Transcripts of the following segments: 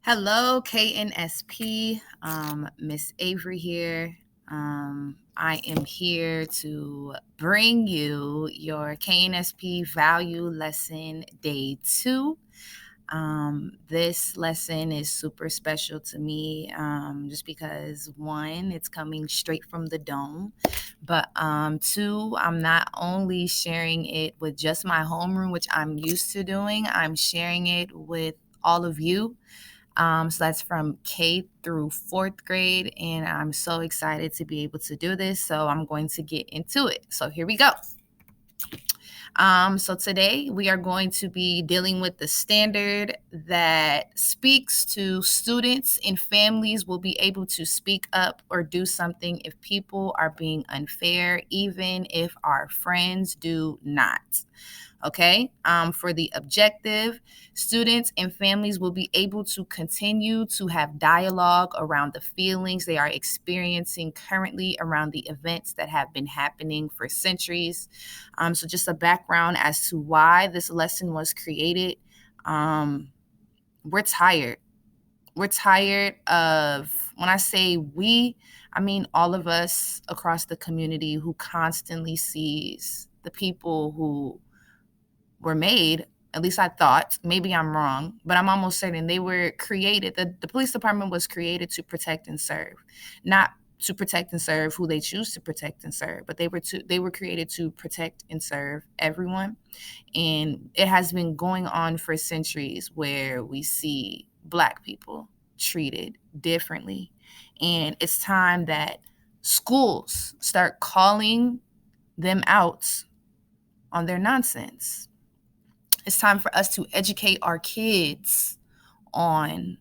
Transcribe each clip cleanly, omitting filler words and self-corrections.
Hello, KNSP. Miss Avery here. I am here to bring you your KNSP value lesson day 2. This lesson is super special to me just because, one, it's coming straight from the dome, but two, I'm not only sharing it with just my homeroom, which I'm used to doing, I'm sharing it with all of you. So that's from K through 4th grade, and I'm so excited to be able to do this. So I'm going to get into it. So here we go. So today we are going to be dealing with the standard that speaks to students and families will be able to speak up or do something if people are being unfair, even if our friends do not. Okay. For the objective, students and families will be able to continue to have dialogue around the feelings they are experiencing currently around the events that have been happening for centuries. So just a background as to why this lesson was created. We're tired. We're tired of, when I say we, I mean all of us across the community who constantly sees the people who were made, at least I thought, maybe I'm wrong, but I'm almost certain they were created. The police department was created to protect and serve, not to protect and serve who they choose to protect and serve, but they were created to protect and serve everyone. And it has been going on for centuries where we see Black people treated differently. And it's time that schools start calling them out on their nonsense. It's time for us to educate our kids on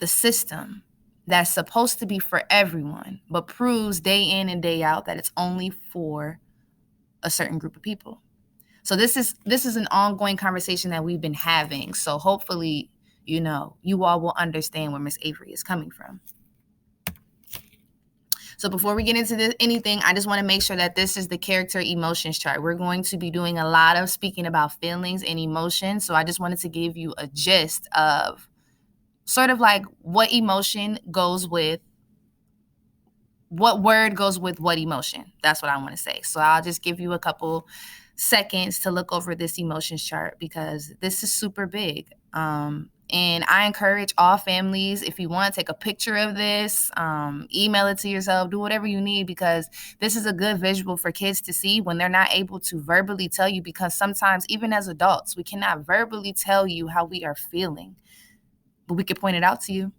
the system that's supposed to be for everyone, but proves day in and day out that it's only for a certain group of people. So this is an ongoing conversation that we've been having. So hopefully, you all will understand where Miss Avery is coming from. So before we get into anything, I just want to make sure that this is the character emotions chart. We're going to be doing a lot of speaking about feelings and emotions. So I just wanted to give you a gist of sort of like what emotion goes with what word goes with what emotion. That's what I want to say. So I'll just give you a couple seconds to look over this emotions chart because this is super big. And I encourage all families, if you want, take a picture of this, email it to yourself, do whatever you need, because this is a good visual for kids to see when they're not able to verbally tell you, because sometimes even as adults, we cannot verbally tell you how we are feeling, but we can point it out to you.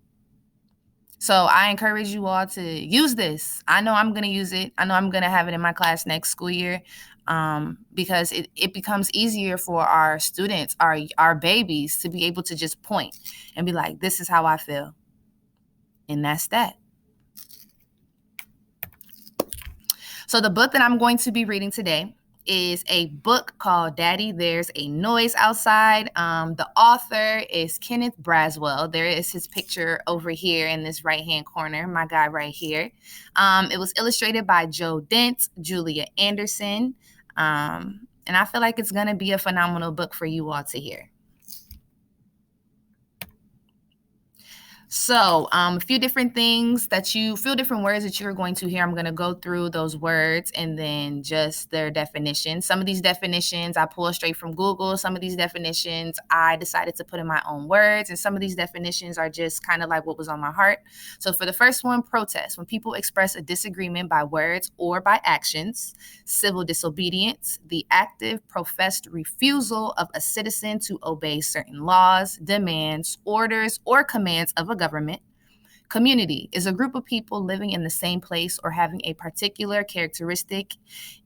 So I encourage you all to use this. I know I'm going to use it. I know I'm going to have it in my class next school year, because it becomes easier for our students, our babies, to be able to just point and be like, this is how I feel. And that's that. So the book that I'm going to be reading today is a book called Daddy, There's a Noise Outside. The author is Kenneth Braswell. There is his picture over here in this right-hand corner, my guy right here. It was illustrated by Joe Dent, Julia Anderson, and I feel like it's going to be a phenomenal book for you all to hear. So a few different words that you're going to hear. I'm going to go through those words and then just their definitions. Some of these definitions I pull straight from Google. Some of these definitions I decided to put in my own words. And some of these definitions are just kind of like what was on my heart. So for the first one, protest. When people express a disagreement by words or by actions. Civil disobedience, the active professed refusal of a citizen to obey certain laws, demands, orders, or commands of a government. Community is a group of people living in the same place or having a particular characteristic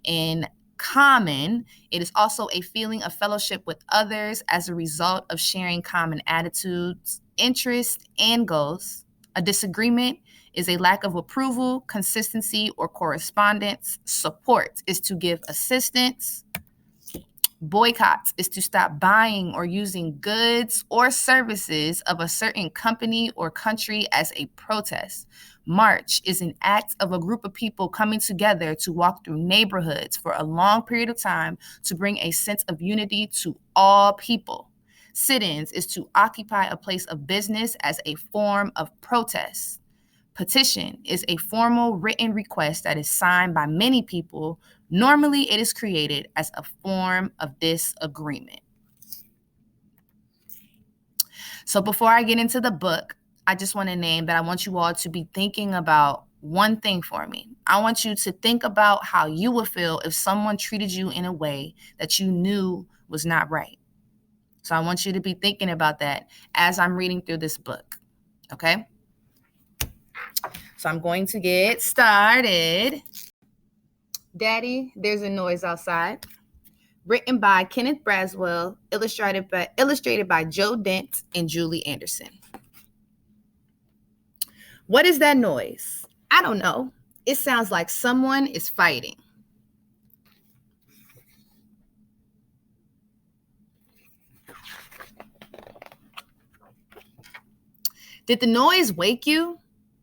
in common. It is also a feeling of fellowship with others as a result of sharing common attitudes, interests, and goals. A disagreement is a lack of approval, consistency, or correspondence. Support is to give assistance. Boycotts is to stop buying or using goods or services of a certain company or country as a protest. March is an act of a group of people coming together to walk through neighborhoods for a long period of time to bring a sense of unity to all people. Sit-ins is to occupy a place of business as a form of protest. Petition is a formal written request that is signed by many people. Normally, it is created as a form of disagreement. So before I get into the book, I just want to name that I want you all to be thinking about one thing for me. I want you to think about how you would feel if someone treated you in a way that you knew was not right. So I want you to be thinking about that as I'm reading through this book, okay? So I'm going to get started. Daddy, there's a noise outside. Written by Kenneth Braswell, illustrated by Joe Dent and Julie Anderson. What is that noise? I don't know. It sounds like someone is fighting. Did the noise wake you?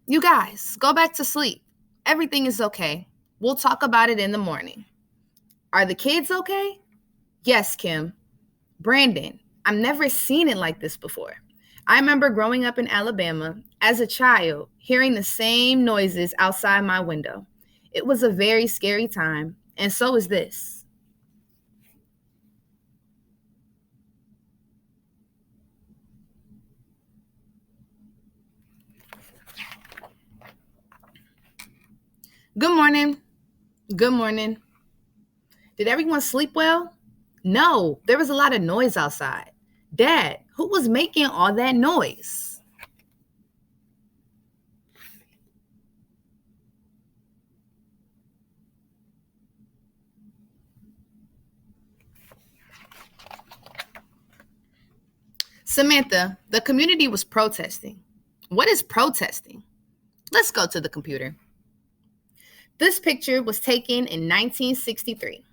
You guys, go back to sleep. Everything is okay. We'll talk about it in the morning. Are the kids okay? Yes, Kim. Brandon, I've never seen it like this before. I remember growing up in Alabama as a child, hearing the same noises outside my window. It was a very scary time, and so is this. Good morning. Good morning. Did everyone sleep well? No, there was a lot of noise outside. Dad, who was making all that noise? Samantha, the community was protesting. What is protesting? Let's go to the computer. This picture was taken in 1963.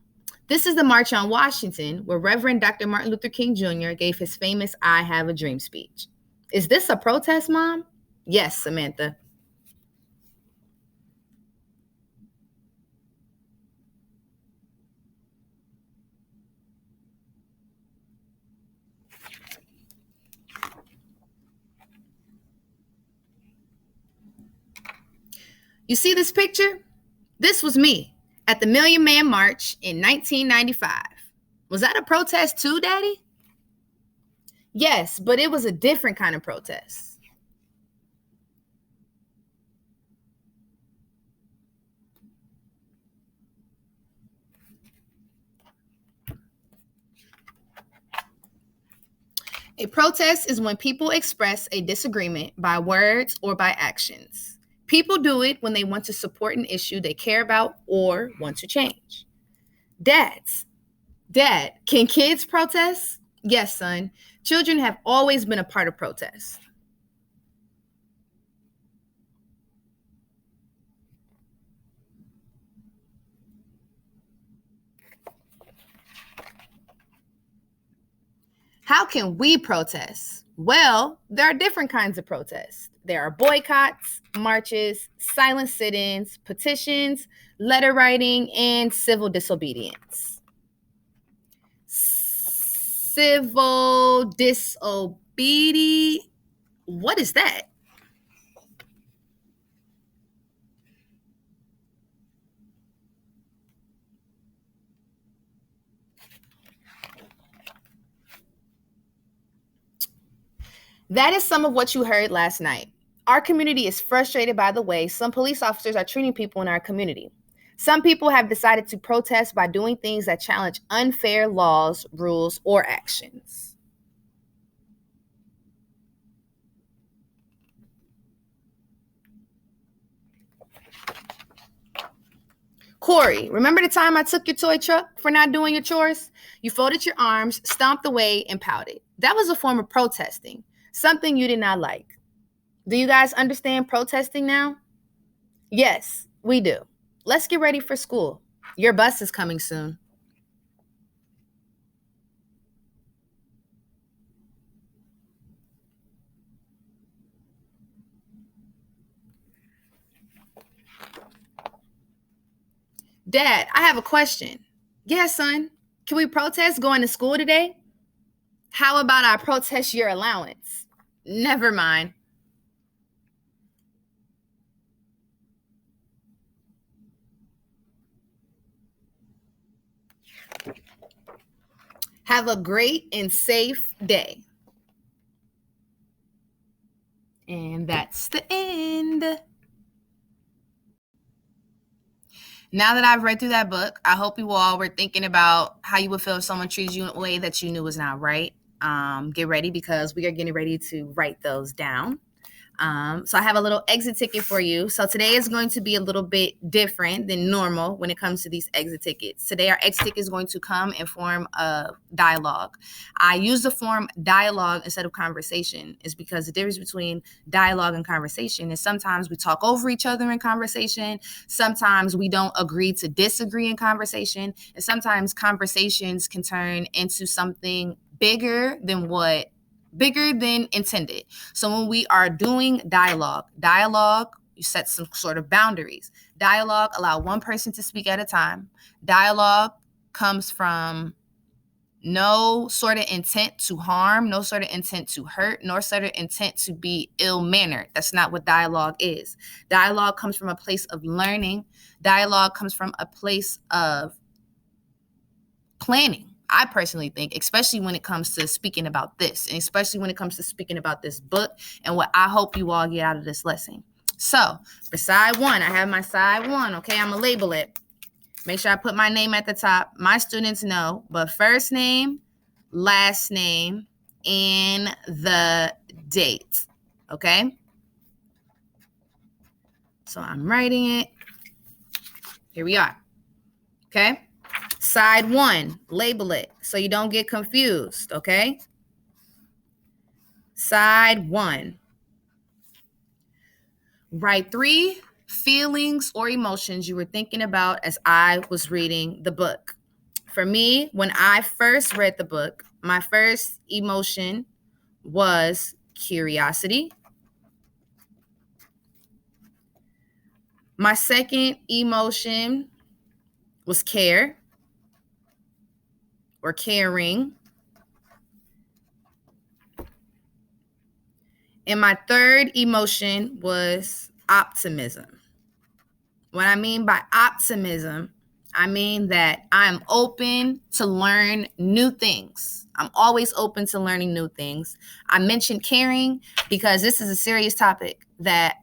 This is the March on Washington, where Reverend Dr. Martin Luther King Jr. gave his famous I Have a Dream speech. Is this a protest, Mom? Yes, Samantha. You see this picture? This was me at the Million Man March in 1995. Was that a protest too, Daddy? Yes, but it was a different kind of protest. A protest is when people express a disagreement by words or by actions. People do it when they want to support an issue they care about or want to change. Dad, can kids protest? Yes, son. Children have always been a part of protests. How can we protest? Well, there are different kinds of protests. There are boycotts, marches, silent sit-ins, petitions, letter writing, and civil disobedience. Civil disobedience? What is that? That is some of what you heard last night. Our community is frustrated by the way some police officers are treating people in our community. Some people have decided to protest by doing things that challenge unfair laws, rules, or actions. Corey, remember the time I took your toy truck for not doing your chores? You folded your arms, stomped away, and pouted. That was a form of protesting, something you did not like. Do you guys understand protesting now? Yes, we do. Let's get ready for school. Your bus is coming soon. Dad, I have a question. Yeah, son. Can we protest going to school today? How about I protest your allowance? Never mind. Have a great and safe day. And that's the end. Now that I've read through that book, I hope you all were thinking about how you would feel if someone treated you in a way that you knew was not right. Get ready because we are getting ready to write those down. So I have a little exit ticket for you. So today is going to be a little bit different than normal when it comes to these exit tickets. Today, our exit ticket is going to come in form of dialogue. I use the form dialogue instead of conversation is because the difference between dialogue and conversation is sometimes we talk over each other in conversation. Sometimes we don't agree to disagree in conversation. And sometimes conversations can turn into something bigger than intended. So when we are doing dialogue, you set some sort of boundaries. Dialogue, allow one person to speak at a time. Dialogue comes from no sort of intent to harm, no sort of intent to hurt, nor sort of intent to be ill-mannered. That's not what dialogue is. Dialogue comes from a place of learning. Dialogue comes from a place of planning. I personally think, especially when it comes to speaking about this, and especially when it comes to speaking about this book and what I hope you all get out of this lesson. So for side one, I have my side one. Okay, I'm going to label it. Make sure I put my name at the top. My students know, but first name, last name, and the date. Okay? So I'm writing it. Here we are. Okay? Side one, label it so you don't get confused, okay? Side one. Write 3 feelings or emotions you were thinking about as I was reading the book. For me, when I first read the book, my first emotion was curiosity. My second emotion was care or caring. And my third emotion was optimism. What I mean by optimism, I mean that I'm open to learn new things. I'm always open to learning new things. I mentioned caring because this is a serious topic that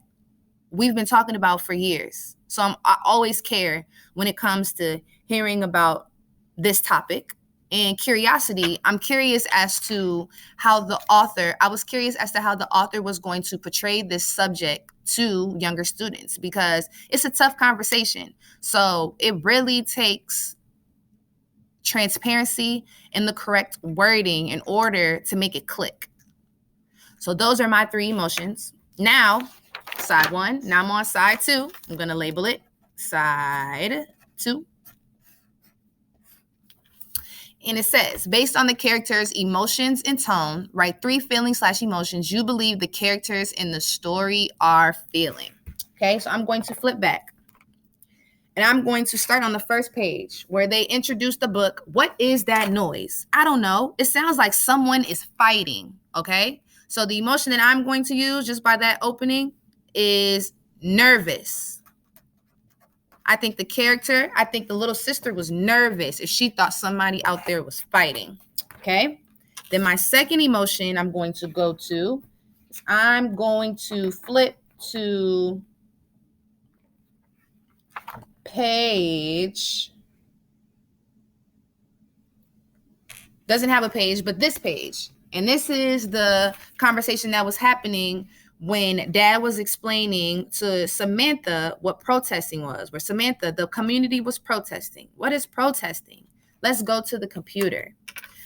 we've been talking about for years. So I always care when it comes to hearing about this topic. And curiosity, I'm curious as to how the author was going to portray this subject to younger students because it's a tough conversation. So it really takes transparency and the correct wording in order to make it click. So those are my 3 emotions. Now, side one. Now I'm on side 2. I'm going to label it side 2. And it says, based on the character's emotions and tone, write 3 feelings/emotions you believe the characters in the story are feeling. Okay, so I'm going to flip back. And I'm going to start on the first page where they introduce the book. What is that noise? I don't know. It sounds like someone is fighting. Okay, so the emotion that I'm going to use just by that opening is nervous. I think the little sister was nervous if she thought somebody out there was fighting. Okay. Then my second emotion I'm going to go to, I'm going to flip to page. Doesn't have a page, but this page. And this is the conversation that was happening when Dad was explaining to Samantha what protesting was, where Samantha, the community was protesting. What is protesting? Let's go to the computer.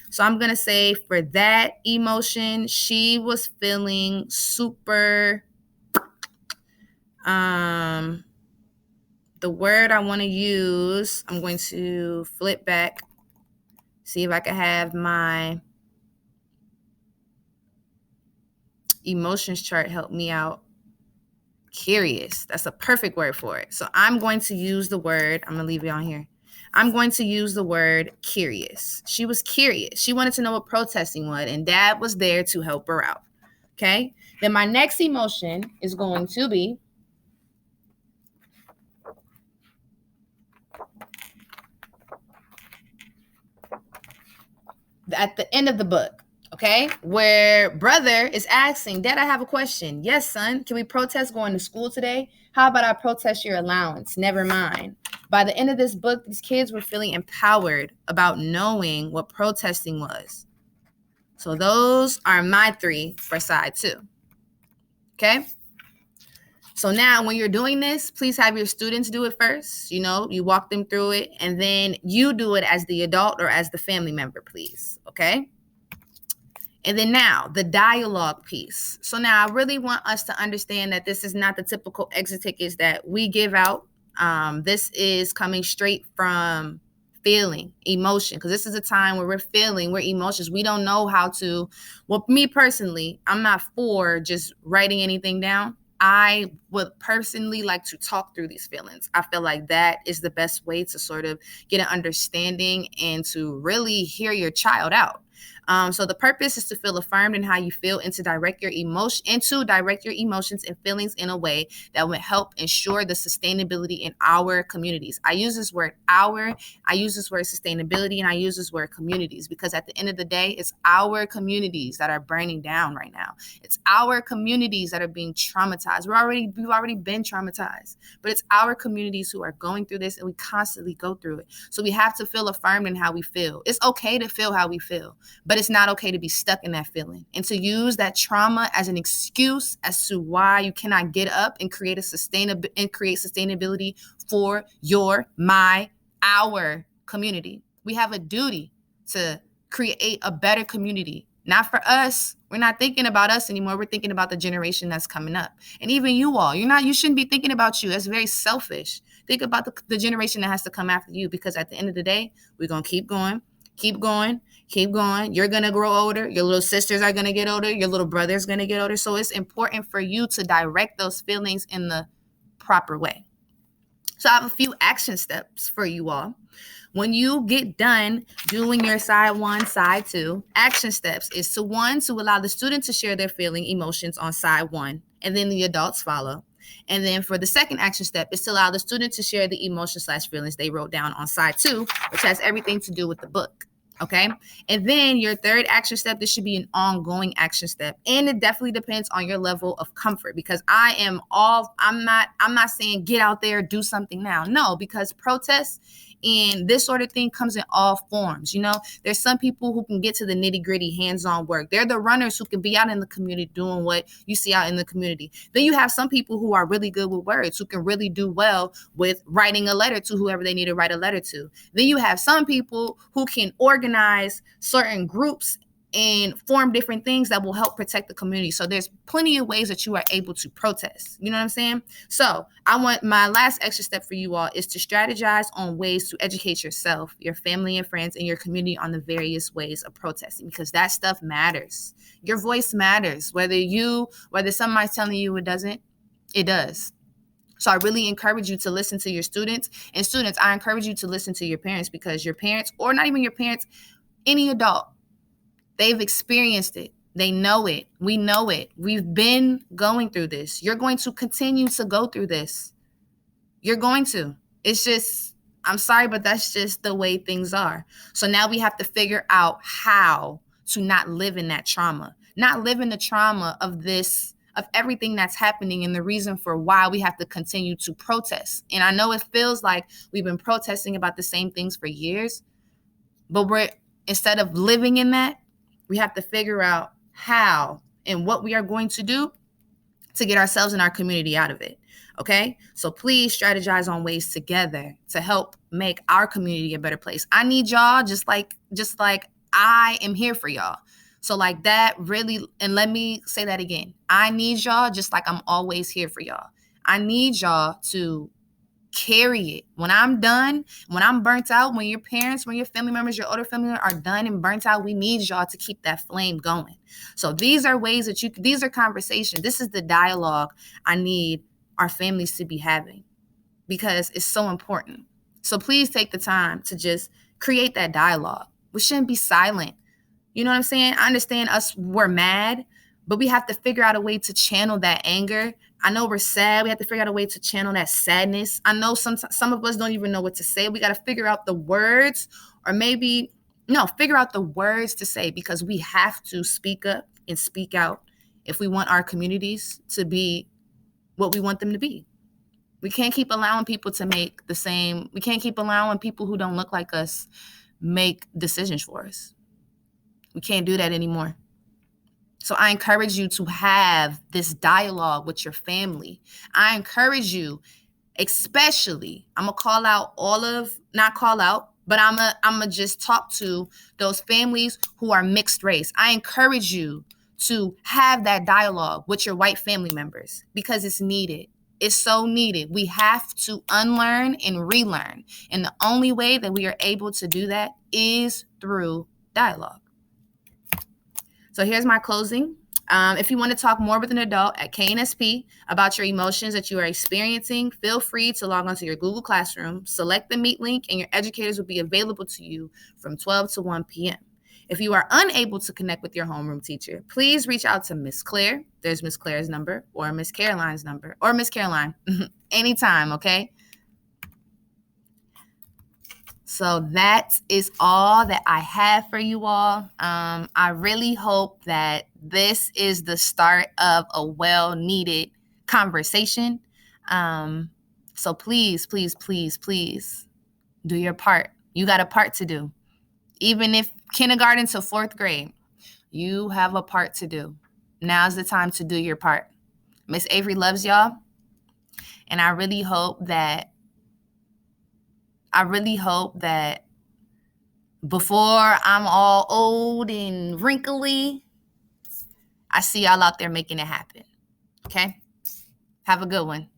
So I'm going to say for that emotion, she was feeling super, the word I want to use, I'm going to flip back, see if I can have my emotions chart help me out. Curious. That's a perfect word for it. So I'm going to use the word, I'm going to leave it on here. I'm going to use the word curious. She was curious. She wanted to know what protesting was, and dad was there to help her out. Okay. Then my next emotion is going to be at the end of the book, okay, where brother is asking, Dad, I have a question. Yes, son, can we protest going to school today? How about I protest your allowance? Never mind. By the end of this book, these kids were feeling empowered about knowing what protesting was. So those are my 3 for side 2. Okay. So now when you're doing this, please have your students do it first. You walk them through it, and then you do it as the adult or as the family member, please. Okay. And then now the dialogue piece. So now I really want us to understand that this is not the typical exit tickets that we give out. This is coming straight from feeling, emotion, because this is a time where we're emotions. We don't know how to, well, me personally, I'm not for just writing anything down. I would personally like to talk through these feelings. I feel like that is the best way to sort of get an understanding and to really hear your child out. So the purpose is to feel affirmed in how you feel and to direct your emotions and feelings in a way that would help ensure the sustainability in our communities. I use this word our, I use this word sustainability, and I use this word communities, because at the end of the day, it's our communities that are burning down right now. It's our communities that are being traumatized. We've already been traumatized, but it's our communities who are going through this, and we constantly go through it. So we have to feel affirmed in how we feel. It's okay to feel how we feel, but it's not okay to be stuck in that feeling and to use that trauma as an excuse as to why you cannot get up and create sustainability for our community. We have a duty to create a better community. Not for us. We're not thinking about us anymore. We're thinking about the generation that's coming up. And even you all, you shouldn't be thinking about you. That's very selfish. Think about the generation that has to come after you, because at the end of the day, we're going to keep going. You're going to grow older. Your little sisters are going to get older. Your little brother's going to get older. So it's important for you to direct those feelings in the proper way. So I have a few action steps for you all. When you get done doing your side 1, side 2, action steps is to allow the student to share their feeling emotions on side 1, and then the adults follow. And then for the second action step is to allow the student to share the emotions/feelings they wrote down on side 2, which has everything to do with the book. Okay. And then your third action step, this should be an ongoing action step. And it definitely depends on your level of comfort, because I'm not saying get out there, do something now. No, because protests and this sort of thing comes in all forms. There's some people who can get to the nitty gritty hands-on work. They're the runners who can be out in the community doing what you see out in the community. Then you have some people who are really good with words, who can really do well with writing a letter to whoever they need to write a letter to. Then you have some people who can organize certain groups and form different things that will help protect the community. So there's plenty of ways that you are able to protest. You know what I'm saying? So I want my last extra step for you all is to strategize on ways to educate yourself, your family and friends, and your community on the various ways of protesting, because that stuff matters. Your voice matters. Whether somebody's telling you it doesn't, it does. So I really encourage you to listen to your students. And students, I encourage you to listen to your parents, because your parents, or not even your parents, any adult, they've experienced it. They know it. We know it. We've been going through this. You're going to continue to go through this. You're going to. It's just, I'm sorry, but that's just the way things are. So now we have to figure out how to not live in that trauma, not live in the trauma of everything that's happening, and the reason for why we have to continue to protest. And I know it feels like we've been protesting about the same things for years, but instead of living in that, we have to figure out how and what we are going to do to get ourselves and our community out of it. Okay? So please strategize on ways together to help make our community a better place. I need y'all just like I am here for y'all. So like that really, and let me say that again. I need y'all just like I'm always here for y'all. I need y'all to carry it. When I'm done, when I'm burnt out, when your parents, when your family members, your older family members are done and burnt out, we need y'all to keep that flame going. So these are ways that these are conversations. This is the dialogue I need our families to be having, because it's so important. So please take the time to just create that dialogue. We shouldn't be silent. You know what I'm saying? I understand we're mad, but we have to figure out a way to channel that anger. I know we're sad. We have to figure out a way to channel that sadness. I know some of us don't even know what to say. We got to figure out the words, or maybe, no, figure out the words to say, because we have to speak up and speak out if we want our communities to be what we want them to be. We can't keep allowing people to make we can't keep allowing people who don't look like us make decisions for us. We can't do that anymore. So I encourage you to have this dialogue with your family. I encourage you, especially, I'm going to call out not call out, but I'm going to just talk to those families who are mixed race. I encourage you to have that dialogue with your white family members, because it's needed. It's so needed. We have to unlearn and relearn. And the only way that we are able to do that is through dialogue. So here's my closing. If you want to talk more with an adult at KNSP about your emotions that you are experiencing, feel free to log onto your Google Classroom, select the Meet link, and your educators will be available to you from 12 to 1 p.m. If you are unable to connect with your homeroom teacher, please reach out to Miss Claire. There's Miss Claire's number, or Miss Caroline's number, or Miss Caroline, anytime, okay? So that is all that I have for you all. I really hope that this is the start of a well-needed conversation. So please, please, please, please do your part. You got a part to do. Even if kindergarten to 4th grade, you have a part to do. Now's the time to do your part. Miss Avery loves y'all. And I really hope that before I'm all old and wrinkly, I see y'all out there making it happen. Okay? Have a good one.